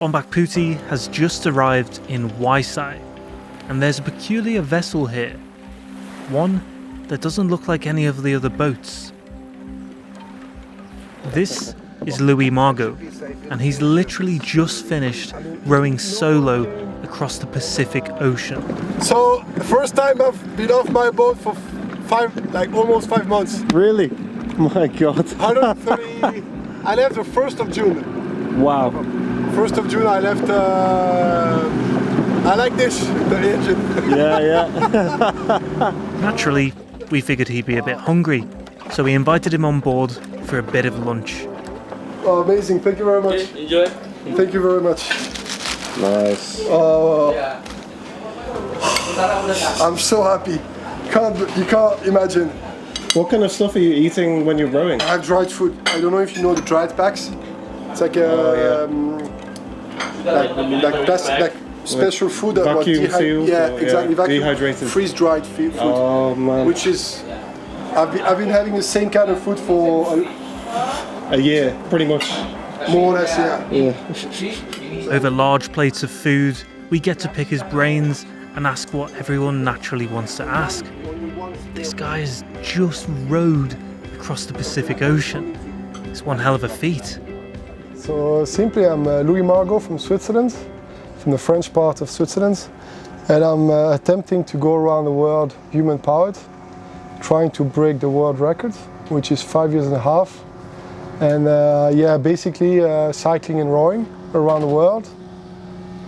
𝐚𝐜𝐿 has just arrived in 𝐦𝐸𝐷𝐜, and there's a peculiar vessel here, one that doesn't look like any of the other boats. This is Louis Margot, and he's literally just finished rowing solo across the Pacific Ocean. So, the first time I've been off my boat for almost 5 months. Really? My God. 130. I left the 1st of June. Wow. 1st of June I left, I like this, the engine. Yeah. Naturally, we figured he'd be a bit hungry, so we invited him on board for a bit of lunch. Oh, amazing, thank you very much. Okay, enjoy. Thank you very much. Nice. Oh, I'm so happy. You can't imagine. What kind of stuff are you eating when you're rowing? I have dried food. I don't know if you know the dried packs. It's like like special food that was sealed. Yeah, exactly. Dehydrated. Freeze-dried food. Oh man. Which is, I've been having the same kind of food for a year, pretty much. More or less, yeah. Over large plates of food, we get to pick his brains and ask what everyone naturally wants to ask. This guy has just rowed across the Pacific Ocean. It's one hell of a feat. So simply, I'm Louis Margot from Switzerland, from the French part of Switzerland, and I'm attempting to go around the world human-powered, trying to break the world record, which is 5 years and a half. And basically cycling and rowing around the world.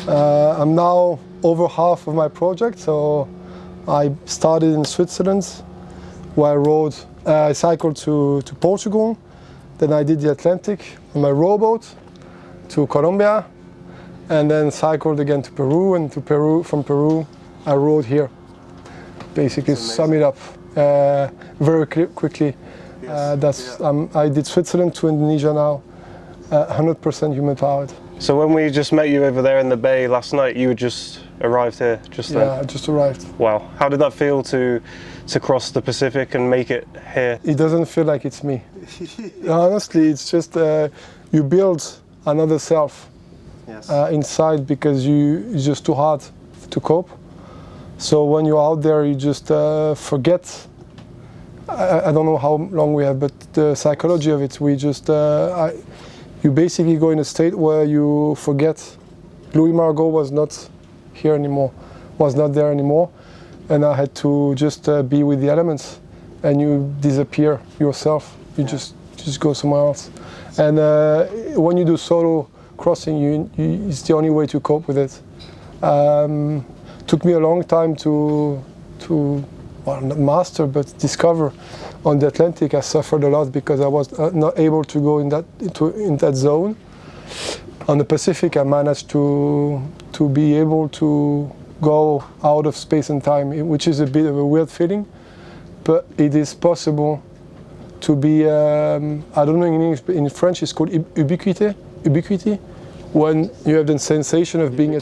I'm now over half of my project, so I started in Switzerland, where I cycled to Portugal, then I did the Atlantic on my rowboat to Colombia, and then cycled again to Peru, and from Peru I rowed here. Basically sum it up very quickly. Yes. I did Switzerland to Indonesia now, 100% human powered. So when we just met you over there in the bay last night, you had just arrived here just then? Yeah, I just arrived. Wow. How did that feel to cross the Pacific and make it here? It doesn't feel like it's me. Honestly, it's just you build another self inside, because it's just too hard to cope. So when you're out there, you just forget. I don't know how long we have, but the psychology of it, you basically go in a state where you forget. Louis Margot was not here anymore, was not there anymore, and I had to just be with the elements, and you disappear yourself. You just go somewhere else. And when you do solo crossing, it's the only way to cope with it. Took me a long time to well, not master, but discover. On the Atlantic, I suffered a lot because I was not able to go in that zone. On the Pacific, I managed to be able to go out of space and time, which is a bit of a weird feeling, but it is possible to be. I don't know in English, but in French it's called ubiquity, when you have the sensation of being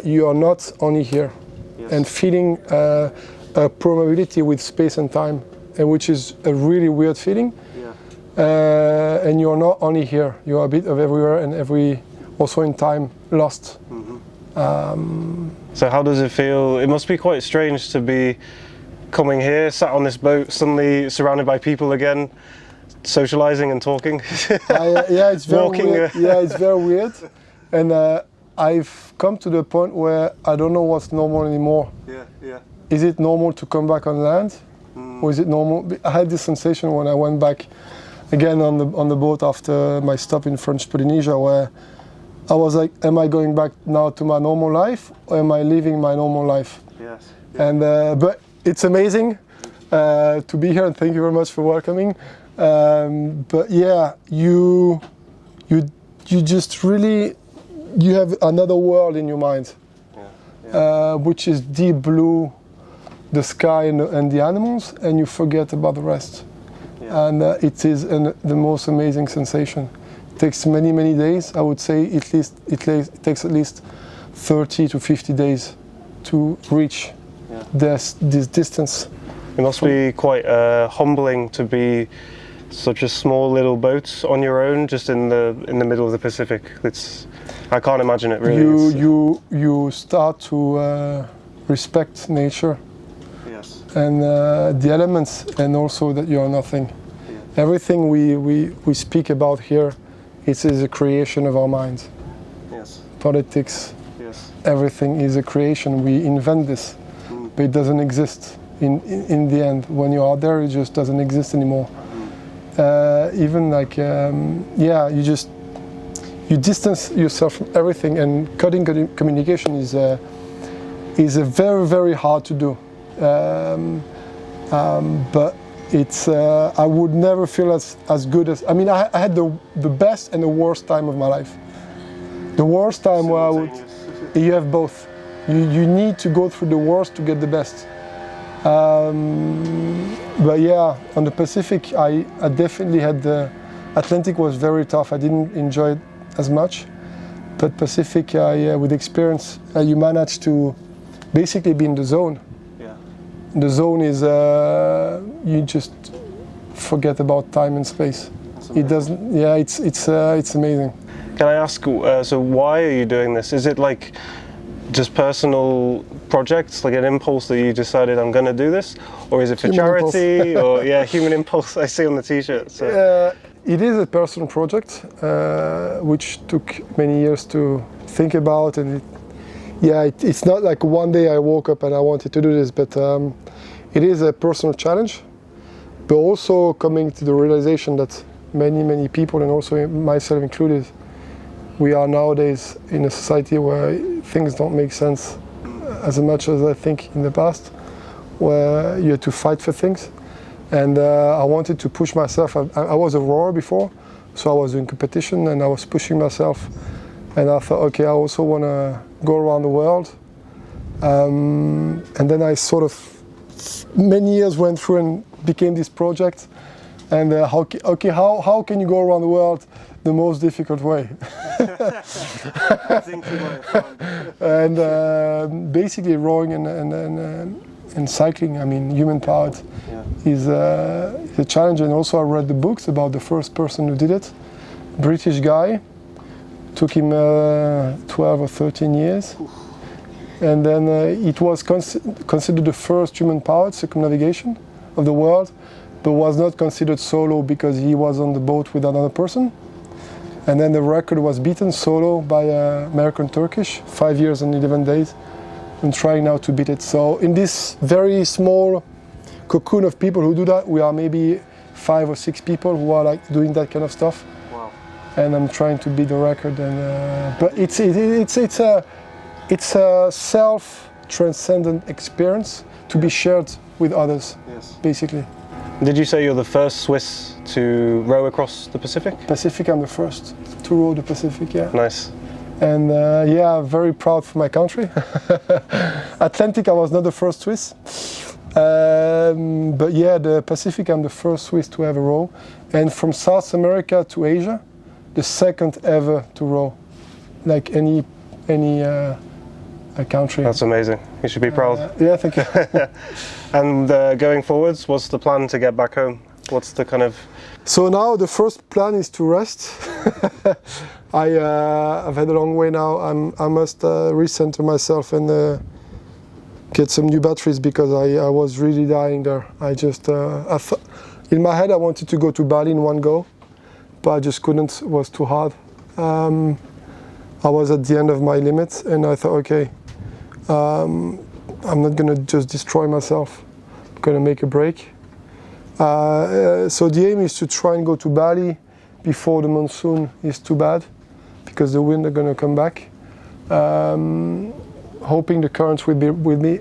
you are not only here. Yes. And feeling a permeability with space and time, and which is a really weird feeling. Yeah. And you're not only here; you're a bit of everywhere, and also in time, lost. Mm-hmm. So how does it feel? It must be quite strange to be coming here, sat on this boat, suddenly surrounded by people again, socializing and talking. Yeah, it's very weird. Yeah, it's very weird, and I've come to the point where I don't know what's normal anymore. Yeah. Is it normal to come back on land? Or is it normal? I had this sensation when I went back again on the boat after my stop in French Polynesia, where I was like, am I going back now to my normal life, or am I living my normal life? Yes. Yeah. And but it's amazing to be here, and thank you very much for welcoming. But yeah, you just really, you have another world in your mind, which is deep blue, the sky and the animals, and you forget about the rest. Yeah. And it is the most amazing sensation. It takes many days. I would say it takes at least 30 to 50 days to reach this distance. It must be quite humbling to be such a small little boat on your own, just in the middle of the Pacific. I can't imagine it really. You start to respect nature. Yes. And the elements, and also that you are nothing. Yeah. Everything we speak about here, it is a creation of our mind. Yes. Politics. Yes. Everything is a creation. We invent this, but it doesn't exist. In the end, when you're out there, it just doesn't exist anymore. Even like, you distance yourself from everything, and cutting communication is a very, very hard to do. But it's I would never feel as good as, I mean, I had the best and the worst time of my life. The worst time where you have both. You need to go through the worst to get the best. But yeah, on the Pacific, I definitely had Atlantic was very tough. I didn't enjoy it as much, but Pacific, with experience, you manage to basically be in the zone. Yeah. The zone is you just forget about time and space. It doesn't. Yeah, it's amazing. Can I ask? So why are you doing this? Is it like just personal projects, like an impulse that you decided I'm going to do this, or is it for human charity? Or human impulse. I see on the T-shirt. So. It is a personal project, which took many years to think about, and it's not like one day I woke up and I wanted to do this, but it is a personal challenge, but also coming to the realization that many people, and also myself included, we are nowadays in a society where things don't make sense as much as I think in the past, where you had to fight for things. And I wanted to push myself. I was a rower before, so I was in competition and I was pushing myself. And I thought, okay, I also want to go around the world. And then I sort of, many years went through and became this project. And how can you go around the world the most difficult way? And basically rowing and cycling, I mean, human powered, is a challenge. And also I read the books about the first person who did it, British guy, took him 12 or 13 years. And then it was considered the first human powered circumnavigation of the world, but was not considered solo because he was on the boat with another person. And then the record was beaten solo by American Turkish, 5 years and 11 days, and trying now to beat it. So in this very small cocoon of people who do that, we are maybe 5 or 6 people who are like doing that kind of stuff. Wow. And I'm trying to beat the record. And but it's a self-transcendent experience to be shared with others. Yes. Basically. Did you say you're the first Swiss to row across the Pacific? Pacific, I'm the first to row the Pacific, yeah. Nice. And very proud for my country. Atlantic, I was not the first Swiss. But yeah, the Pacific, I'm the first Swiss to ever row. And from South America to Asia, the second ever to row, like any country. That's amazing. You should be proud. Yeah, thank you. And going forwards, what's the plan to get back home? What's the kind of... So now the first plan is to rest. I've had a long way now. I must recenter myself and get some new batteries because I was really dying there. In my head I wanted to go to Bali in one go, but I just couldn't. It was too hard. I was at the end of my limit and I thought, okay, I'm not gonna just destroy myself. I'm gonna make a break. So the aim is to try and go to Bali before the monsoon is too bad, because the wind are gonna come back. Hoping the currents will be with me.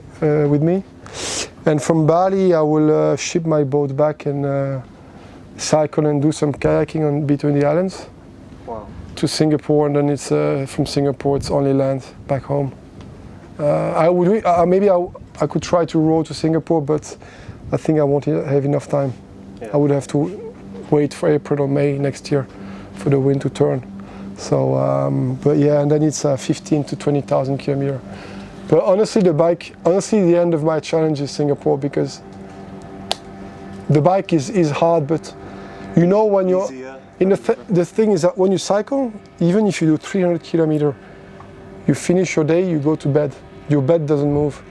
And from Bali, I will ship my boat back and cycle and do some kayaking between the islands. Wow. To Singapore, and then it's from Singapore it's only land back home. Maybe I could try to row to Singapore, but I think I won't have enough time. Yeah. I would have to wait for April or May next year for the wind to turn. So, but yeah, and then it's 15 to 20,000 kilometers. But honestly, the end of my challenge is Singapore, because the bike is hard, but You know when you're in the thing is that when you cycle, even if you do 300 kilometers, you finish your day, you go to bed. Your bed doesn't move.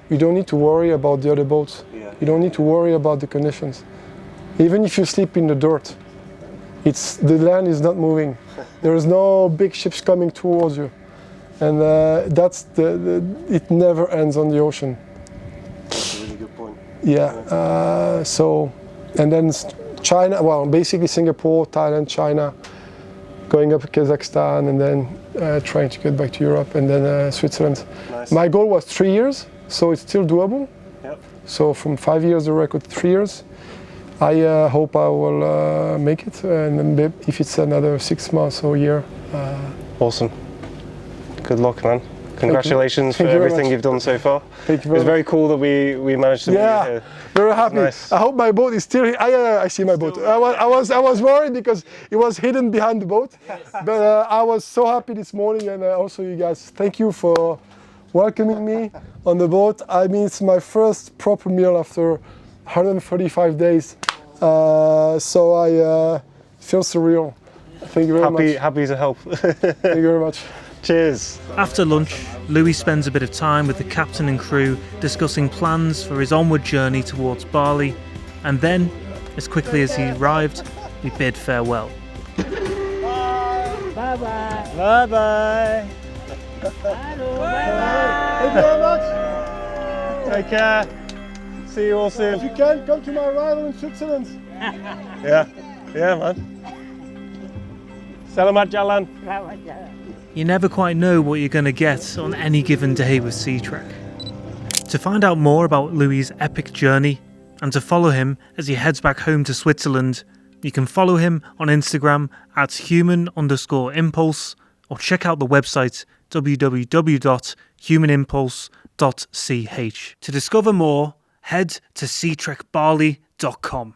You don't need to worry about the other boats. You don't need to worry about the conditions. Even if you sleep in the dirt, the land is not moving. There is no big ships coming towards you, and it never ends on the ocean. That's a really good point. Yeah. And then China. Well, basically Singapore, Thailand, China, going up to Kazakhstan, and then trying to get back to Europe, and then Switzerland. Nice. My goal was 3 years, so it's still doable. Yep. So from 5 years, the record 3 years. I hope I will make it, and then if it's another 6 months or a year. Awesome. Good luck, man. Congratulations for everything you've done so far. Thank you very much. It's very cool that we managed to meet you here. Very happy. Nice. I hope my boat is still here. I see my boat. I was worried because it was hidden behind the boat. But I was so happy this morning, and also you guys. Thank you for welcoming me on the boat. I mean, it's my first proper meal after 135 days. So I feel surreal. Thank you very much. Happy to help. Thank you very much. Cheers. After lunch, Louis spends a bit of time with the captain and crew discussing plans for his onward journey towards Bali, and then, as quickly as he arrived, we bid farewell. Bye-bye. Bye-bye. Hello, Thank you very much. Take care. See you all soon. If you can, come to my arrival in Switzerland. Yeah, man. Selamat jalan. bye-bye. You never quite know what you're going to get on any given day with SeaTrek. To find out more about Louis' epic journey and to follow him as he heads back home to Switzerland, you can follow him on Instagram at @human_impulse or check out the website www.humanimpulse.ch. To discover more, head to SeaTrekBali.com.